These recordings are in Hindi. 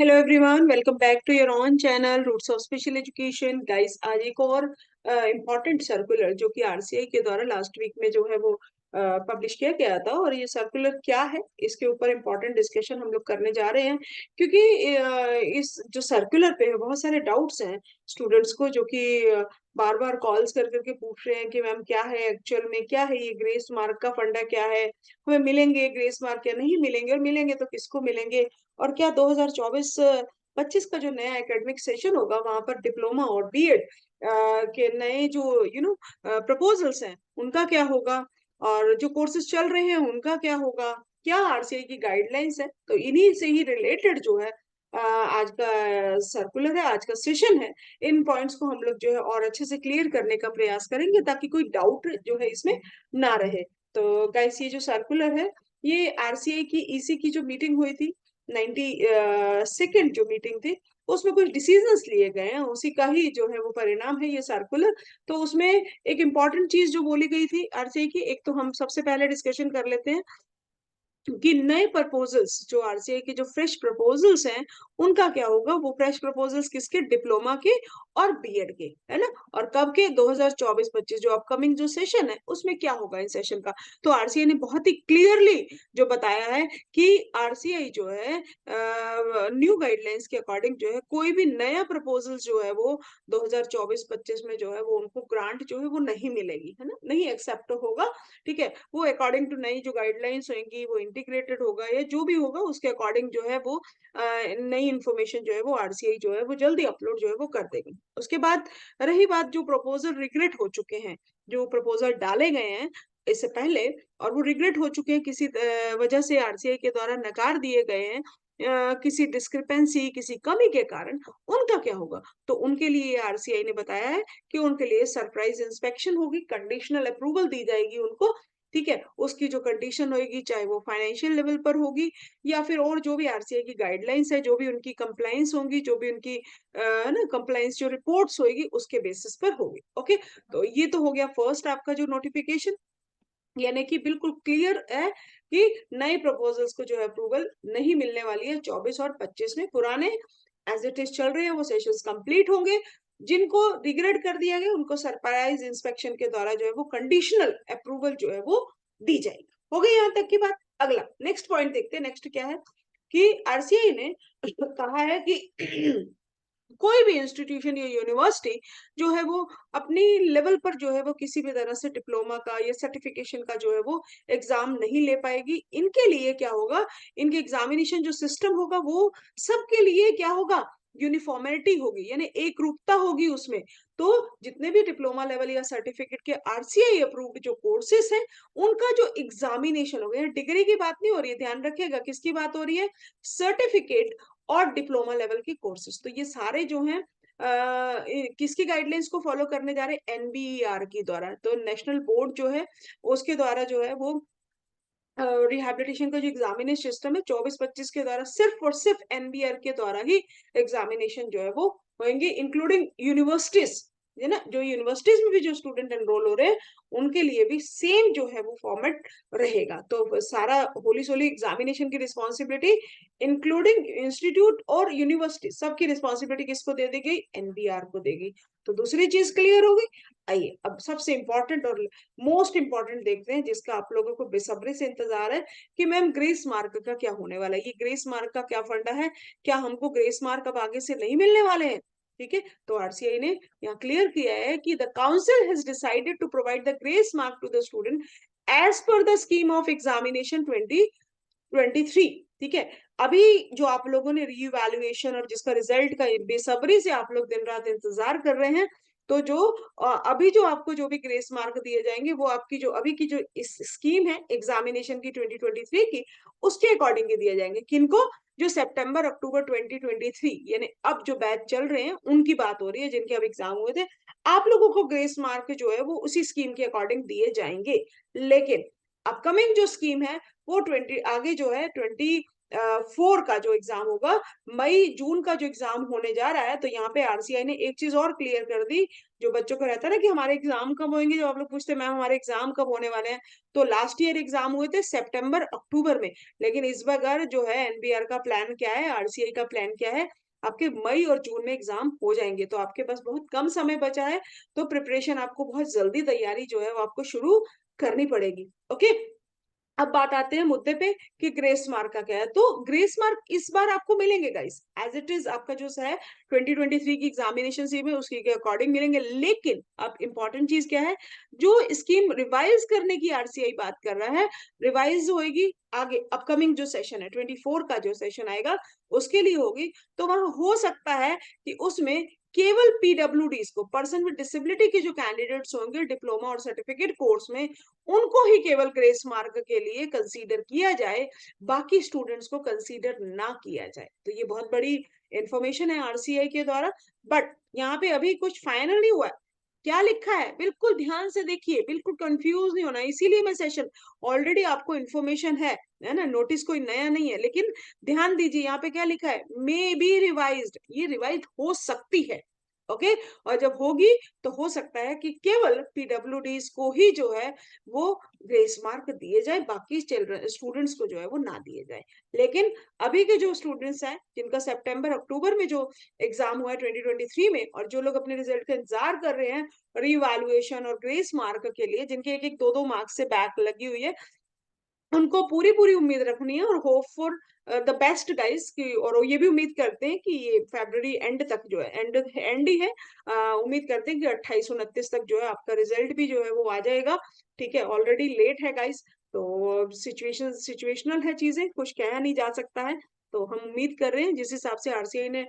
Hello everyone, welcome back to your own channel roots of special education. Guys, आज एक और इम्पॉर्टेंट सर्कुलर जो कि आरसीआई के द्वारा लास्ट वीक में जो है वो पब्लिश किया गया था। और ये सर्कुलर क्या है, इसके ऊपर इम्पोर्टेंट डिस्कशन हम लोग करने जा रहे हैं, क्योंकि इस जो सर्कुलर पे है बहुत सारे डाउट्स हैं स्टूडेंट्स को, जो कि बार बार कॉल्स कर करके पूछ रहे हैं कि मैम क्या है, एक्चुअल में क्या है, ये ग्रेस मार्क का फंडा क्या है, हमें मिलेंगे ग्रेस मार्क या नहीं मिलेंगे, और मिलेंगे तो किसको मिलेंगे, और क्या 2024-25 का जो नया एकेडमिक सेशन होगा वहां पर डिप्लोमा और बीएड के नए जो प्रपोजल्स हैं उनका क्या होगा, और जो कोर्सेज चल रहे हैं उनका क्या होगा, क्या आरसीआई की गाइडलाइंस है। तो इन्हीं से ही रिलेटेड जो है आज का सर्कुलर है, आज का सेशन है। इन पॉइंट्स को हम लोग जो है और अच्छे से क्लियर करने का प्रयास करेंगे ताकि कोई डाउट जो है इसमें ना रहे। तो गाइस, ये जो सर्कुलर है ये आरसीआई की ईसी की जो मीटिंग हुई थी 92nd जो मीटिंग थी, उसमें कुछ डिसीजंस लिए गए हैं, उसी का ही जो है वो परिणाम है ये सर्कुलर। तो उसमें एक इम्पॉर्टेंट चीज जो बोली गई थी आरसीआई की, एक तो हम सबसे पहले डिस्कशन कर लेते हैं कि नए प्रपोजल्स जो आरसीआई के जो फ्रेश प्रपोजल्स हैं उनका क्या होगा। वो फ्रेश प्रपोजल्स किसके, डिप्लोमा के और बीएड के, है ना। और कब के, 2024-25 जो अपकमिंग जो सेशन है उसमें क्या होगा इन सेशन का। तो आरसीआई ने बहुत ही क्लियरली जो बताया है कि आरसीआई जो है न्यू गाइडलाइंस के अकॉर्डिंग जो है कोई भी नया प्रपोजल जो है वो 2024-25 में जो है वो उनको ग्रांट जो है वो नहीं मिलेगी, है ना, नहीं एक्सेप्ट होगा। ठीक है, वो अकॉर्डिंग टू नई जो गाइडलाइंस होंगी वो इंटीग्रेटेड होगा या जो भी होगा उसके अकॉर्डिंग जो है वो नई इन्फॉर्मेशन जो है वो आरसीआई जो है वो जल्दी अपलोड जो है वो कर देगी। उसके बाद रही बात जो प्रपोजल रिग्रेट हो चुके हैं, जो प्रपोजल डाले गए हैं इससे पहले और वो रिग्रेट हो चुके हैं, किसी वजह से आरसीआई के द्वारा नकार दिए गए हैं, किसी डिस्क्रिपेंसी किसी कमी के कारण, उनका क्या होगा। तो उनके लिए आरसीआई ने बताया है कि उनके लिए सरप्राइज इंस्पेक्शन होगी, कंडीशनल अप्रूवल दी जाएगी उनको। ठीक है, उसकी जो कंडीशन होगी चाहे वो फाइनेंशियल लेवल पर होगी या फिर और जो भी आरसीआई की गाइडलाइंस है, जो भी उनकी कंप्लाइंस होंगी, जो भी उनकी ना कंप्लाइंस जो रिपोर्ट्स होगी उसके बेसिस पर होगी। ओके, तो ये तो हो गया फर्स्ट आपका जो नोटिफिकेशन, यानी कि बिल्कुल क्लियर है कि नए प्रपोजल्स को जो है अप्रूवल नहीं मिलने वाली है 24 और 25 में। पुराने एज इट इज चल रहे हैं वो सेशंस कंप्लीट होंगे। जिनको रिग्रेड कर दिया गया उनको सरप्राइज इंस्पेक्शन के द्वारा जो है वो कंडीशनल अप्रूवल जो है वो दी जाएगी। हो गई यहाँ तक की बात। अगला नेक्स्ट पॉइंट देखते हैं, नेक्स्ट क्या है कि आरसीआई ने कहा है कि कोई भी इंस्टीट्यूशन या यूनिवर्सिटी जो है वो अपनी लेवल पर जो है वो किसी भी तरह से डिप्लोमा का या सर्टिफिकेशन का जो है वो एग्जाम नहीं ले पाएगी। इनके लिए क्या होगा, इनके एग्जामिनेशन जो सिस्टम होगा वो सबके लिए क्या होगा, यूनिफॉर्मिटी होगी, यानी एक रूपता होगी उसमें। तो जितने भी डिप्लोमा लेवल या सर्टिफिकेट के आरसीआई अप्रूव्ड जो कोर्सेस हैं उनका जो एग्जामिनेशन होगा, डिग्री की बात नहीं हो रही है, ध्यान रखिएगा किसकी बात हो रही है, सर्टिफिकेट और डिप्लोमा लेवल के कोर्सेज। तो ये सारे जो हैं किसकी गाइडलाइंस को फॉलो करने जा रहे हैं, एनबीईआर की द्वारा। तो नेशनल बोर्ड जो है उसके द्वारा जो है वो रिहैबिलिटेशन का जो एग्जामिनेशन सिस्टम है 24-25 के द्वारा सिर्फ और सिर्फ एनबीआर के द्वारा ही एग्जामिनेशन जो है वो होंगे, इंक्लूडिंग यूनिवर्सिटीज, है ना। जो यूनिवर्सिटीज में भी जो स्टूडेंट एनरोल हो रहे हैं उनके लिए भी सेम जो है वो फॉर्मेट रहेगा। तो सारा होली सोली एग्जामिनेशन की रिस्पॉन्सिबिलिटी इंक्लूडिंग इंस्टीट्यूट और यूनिवर्सिटी सबकी रिस्पॉन्सिबिलिटी किसको दे दी गई, एनबीआर को देगी। तो दूसरी चीज क्लियर हो गई। आइए अब सबसे इंपॉर्टेंट और मोस्ट इंपॉर्टेंट देखते हैं, जिसका आप लोगों को बेसब्री से इंतजार है कि मैम ग्रेस मार्क का क्या होने वाला है, ये ग्रेस मार्क का क्या फंडा है, क्या हमको ग्रेस मार्क अब आगे से नहीं मिलने वाले हैं। ठीक है, तो आरसीआई ने यहाँ क्लियर किया है कि the council has decided to provide the grace mark to the student as per the scheme of examination 2023। ठीक है, अभी जो आप लोगों ने रीवैल्यूएशन और जिसका रिजल्ट का बेसब्री से आप लोग दिन रात इंतजार कर रहे हैं, तो जो अभी जो आपको जो भी ग्रेस मार्क दिए जाएंगे वो आपकी जो अभी की जो इस स्कीम है एग्जामिनेशन की 2023 की, उसके अकॉर्डिंग ही दिए जाएंगे। किनको, जो सितंबर अक्टूबर 2023 यानी अब जो बैच चल रहे हैं उनकी बात हो रही है, जिनके अब एग्जाम हुए थे, आप लोगों को ग्रेस मार्क जो है वो उसी स्कीम के अकॉर्डिंग दिए जाएंगे। लेकिन अपकमिंग जो स्कीम है वो 20 आगे जो है 4 का जो एग्जाम होगा, मई जून का जो एग्जाम होने जा रहा है, तो यहाँ पे आरसीआई ने एक चीज और क्लियर कर दी। जो बच्चों को रहता है ना कि हमारे एग्जाम कब होंगे, जब आप लोग पूछते हैं मैम हमारे एग्जाम कब होने वाले हैं, तो लास्ट ईयर एग्जाम हुए थे सितंबर अक्टूबर में, लेकिन इस बार जो है एनबीआर का प्लान क्या है, आरसीआई का प्लान क्या है, आपके मई और जून में एग्जाम हो जाएंगे। तो आपके पास बहुत कम समय बचा है, तो प्रिपरेशन आपको बहुत जल्दी तैयारी जो है वो आपको शुरू करनी पड़ेगी। ओके, अब बात आते हैं मुद्दे पे कि ग्रेस मार्क का क्या है। तो ग्रेस मार्क इस बार आपको मिलेंगे गाइस, एज इट इज आपका जो है 2023 की एग्जामिनेशन सी में उसके के अकॉर्डिंग मिलेंगे। लेकिन अब इंपॉर्टेंट चीज क्या है, जो स्कीम रिवाइज करने की आरसीआई बात कर रहा है, रिवाइज होगी आगे अपकमिंग जो सेशन है 24 का जो सेशन आएगा उसके लिए होगी। तो वहां हो सकता है कि उसमें केवल पीडब्ल्यूडीज को, पर्सन विद डिसेबिलिटी के जो कैंडिडेट्स होंगे डिप्लोमा और सर्टिफिकेट कोर्स में, उनको ही केवल ग्रेस मार्क के लिए कंसीडर किया जाए, बाकी स्टूडेंट्स को कंसीडर ना किया जाए। तो ये बहुत बड़ी इंफॉर्मेशन है आरसीआई के द्वारा। बट यहाँ पे अभी कुछ फाइनल नहीं हुआ है, क्या लिखा है बिल्कुल ध्यान से देखिए, बिल्कुल कंफ्यूज नहीं होना, इसीलिए मैं सेशन ऑलरेडी आपको इन्फॉर्मेशन है ना, नोटिस कोई नया नहीं है, लेकिन ध्यान दीजिए यहाँ पे क्या लिखा है, मे बी रिवाइज्ड, ये रिवाइज हो सकती है। ओके, और जब होगी तो हो सकता है कि केवल पीडब्ल्यूडीज को ही जो है वो ग्रेस मार्क दिए जाए, बाकी चिल्ड्रन स्टूडेंट्स को जो है वो ना दिए जाए। लेकिन अभी के जो स्टूडेंट्स हैं जिनका सितंबर अक्टूबर में जो एग्जाम हुआ है 2023 में, और जो लोग अपने रिजल्ट का इंतजार कर रहे हैं रीवैल्यूएशन और ग्रेस मार्क के लिए, जिनके एक एक दो दो मार्क्स से बैक लगी हुई है, उनको पूरी पूरी उम्मीद रखनी है और hope for the best guys की, और ये भी उम्मीद करते हैं कि ये फरवरी एंड तक जो है, एंड ही है, उम्मीद करते हैं कि 28-29 तक जो है आपका रिजल्ट भी जो है वो आ जाएगा। ठीक है, ऑलरेडी लेट है गाइस, तो सिचुएशनल है चीजें, कुछ कहा नहीं जा सकता है। तो हम उम्मीद कर रहे हैं जिस हिसाब से आरसीआई ने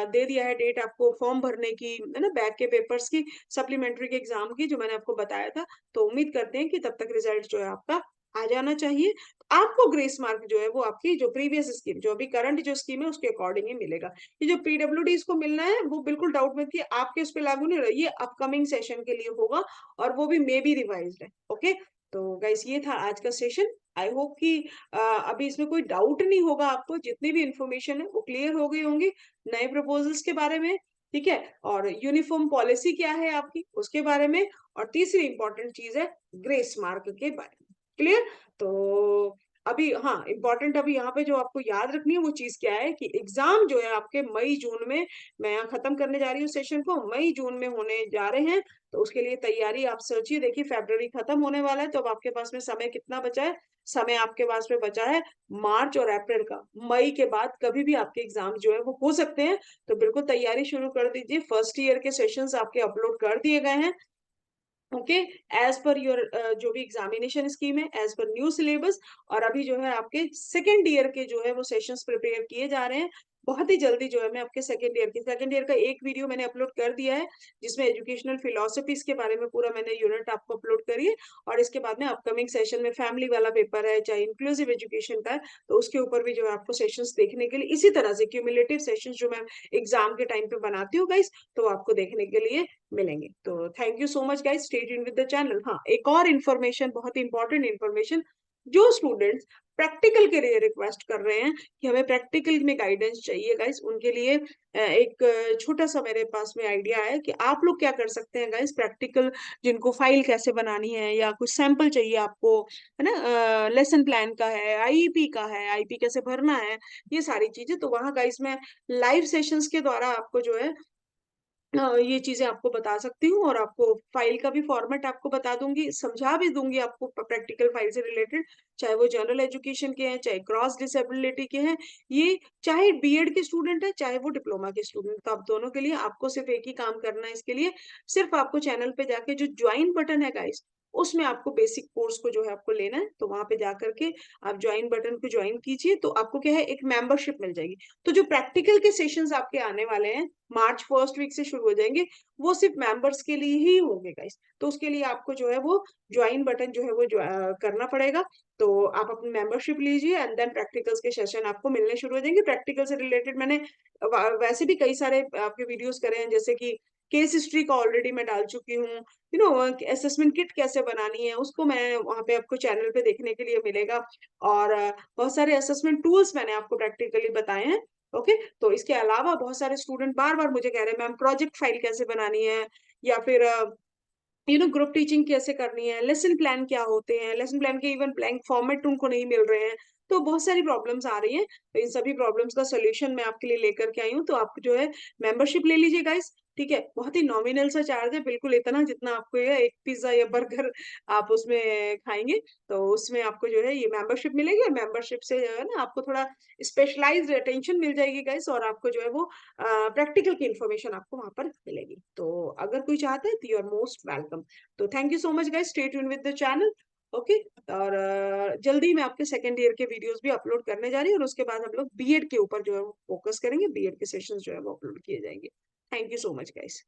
दे दिया है डेट आपको फॉर्म भरने की, है ना, बैक के पेपर्स की, सप्लीमेंट्री के एग्जाम की, जो मैंने आपको बताया था, तो उम्मीद करते हैं कि तब तक रिजल्ट जो है आपका आ जाना चाहिए। आपको ग्रेस मार्क जो है वो आपकी जो प्रीवियस स्कीम, जो अभी करंट जो स्कीम है उसके अकॉर्डिंग ही मिलेगा। ये जो पीडब्ल्यूडी को मिलना है वो बिल्कुल डाउट मत, कि आपके उस पर लागू नहीं हो रहा, ये अपकमिंग सेशन के लिए होगा, और वो भी मे बी रिवाइज्ड है। ओके, तो गाइस ये था आज का सेशन। आई होप कि अभी इसमें कोई डाउट नहीं होगा आपको, जितनी भी इंफॉर्मेशन है वो क्लियर हो गई होंगी नए प्रपोजल्स के बारे में। ठीक है, और यूनिफॉर्म पॉलिसी क्या है आपकी उसके बारे में, और तीसरी इंपॉर्टेंट चीज है ग्रेस मार्क के बारे में। क्लियर? तो अभी हाँ, इंपॉर्टेंट अभी यहाँ पे जो आपको याद रखनी है वो चीज क्या है, कि एग्जाम जो है आपके मई जून में, मैं यहाँ खत्म करने जा रही हूँ सेशन को, मई जून में होने जा रहे हैं। तो उसके लिए तैयारी आप सोचिए, देखिए फरवरी खत्म होने वाला है, तो अब आपके पास में समय कितना बचा है, समय आपके पास में बचा है मार्च और अप्रैल का। मई के बाद कभी भी आपके एग्जाम जो है वो हो सकते हैं, तो बिल्कुल तैयारी शुरू कर दीजिए। फर्स्ट ईयर के सेशंस आपके अपलोड कर दिए गए हैं। ओके, एज पर योर जो भी एग्जामिनेशन स्कीम है, एज पर न्यू सिलेबस। और अभी जो है आपके सेकेंड ईयर के जो है वो सेशंस प्रिपेयर किए जा रहे हैं। बहुत ही जल्दी जो है मैं आपके सेकेंड ईयर का एक वीडियो मैंने अपलोड कर दिया है, जिसमें एजुकेशनल फिलोसफीज के बारे में पूरा मैंने यूनिट आपको अपलोड करी है। और इसके बाद में अपकमिंग सेशन में फैमिली वाला पेपर है, चाहे इंक्लूसिव एजुकेशन का है, तो उसके ऊपर भी जो है आपको सेशंस देखने के लिए, इसी तरह से क्यूमुलेटिव सेशंस जो मैं एग्जाम के टाइम पे बनाती हूँ गाइस, तो आपको देखने के लिए मिलेंगे। तो thank you so much guys, stay tuned with the channel. हाँ, एक और इन्फॉर्मेशन, बहुत इंपॉर्टेंट इन्फॉर्मेशन, जो स्टूडेंट्स प्रैक्टिकल के लिए रिक्वेस्ट कर रहे हैं कि हमें प्रैक्टिकल में गाइडेंस चाहिए गाइस, उनके लिए एक छोटा सा मेरे पास में आइडिया है कि आप लोग क्या कर सकते हैं गाइस। प्रैक्टिकल जिनको फाइल कैसे बनानी है, या कुछ सैंपल चाहिए आपको, है ना, लेसन प्लान का है, आईईपी का है, आईपी कैसे भरना है, ये सारी चीजें, तो वहां गाइस मैं लाइव सेशंस के द्वारा आपको जो है ये चीजें आपको बता सकती हूँ, और आपको फाइल का भी फॉर्मेट आपको बता दूंगी, समझा भी दूंगी आपको प्रैक्टिकल फाइल से रिलेटेड, चाहे वो जनरल एजुकेशन के हैं, चाहे क्रॉस डिसेबिलिटी के हैं, ये चाहे बीएड के स्टूडेंट है, चाहे वो डिप्लोमा के स्टूडेंट, तो आप दोनों के लिए आपको सिर्फ एक ही काम करना है। इसके लिए सिर्फ आपको चैनल पे जाके जो ज्वाइन बटन है गाइस, उसमें आपको बेसिक कोर्स को जो है आपको लेना है, तो वहां पे जाकर के आप ज्वाइन बटन को ज्वाइन कीजिए, तो आपको क्या है, एक मेंबरशिप मिल जाएगी। तो जो प्रैक्टिकल के सेशंस आपके आने वाले हैं, मार्च फर्स्ट वीक से शुरू हो जाएंगे, वो सिर्फ मेंबर्स के लिए ही होंगे गाइस। तो उसके लिए आपको जो है वो ज्वाइन बटन जो है वो करना पड़ेगा। तो आप अपनी मेंबरशिप लीजिए, एंड देन प्रैक्टिकल्स के सेशन आपको मिलने शुरू हो जाएंगे। प्रैक्टिकल से रिलेटेड मैंने वैसे भी कई सारे आपके वीडियोस करे हैं, जैसे कि केस हिस्ट्री का ऑलरेडी मैं डाल चुकी हूँ, यू नो असेसमेंट किट कैसे बनानी है उसको मैं वहाँ पे आपको चैनल पे देखने के लिए मिलेगा। और बहुत सारे असेसमेंट टूल्स मैंने आपको प्रैक्टिकली बताए हैं। ओके, तो इसके अलावा बहुत सारे स्टूडेंट बार-बार मुझे कह रहे हैं मैम प्रोजेक्ट फाइल कैसे बनानी है, या फिर ग्रुप टीचिंग कैसे करनी है, लेसन प्लान क्या होते हैं, लेसन प्लान के इवन ब्लैंक फॉर्मेट उनको नहीं मिल रहे हैं। तो बहुत सारी प्रॉब्लम्स आ रही हैं, तो इन सभी प्रॉब्लम्स का सॉल्यूशन मैं आपके लिए लेकर के आई हूँ। तो आप जो है मेंबरशिप ले लीजिए गाइस, ठीक है? बहुत ही नॉमिनल सा चार्ज है, बिल्कुल इतना जितना आपको ये एक पिज़्ज़ा या बर्गर आप उसमें खाएँगे, तो उसमें आपको जो है ये मेंबरशिप मिलेगी, और मेंबरशिप से जो है ना आपको थोड़ा स्पेशलाइज़्ड अटेंशन मिल जाएगी गाइस, और आपको जो है वो प्रैक्टिकल की इन्फॉर्मेशन आपको वहाँ पर मिलेगी। तो अगर कोई चाहता है तो यू आर मोस्ट वेलकम। तो thank you so much guys, stay tuned with the channel. Okay, और जल्दी ही मैं आपके सेकंड ईयर के वीडियोस भी अपलोड करने जा रही हूँ, और उसके बाद हम लोग बीएड के ऊपर जो है वो फोकस करेंगे, बीएड के सेशंस जो है वो अपलोड किए जाएंगे। Thank you so much guys.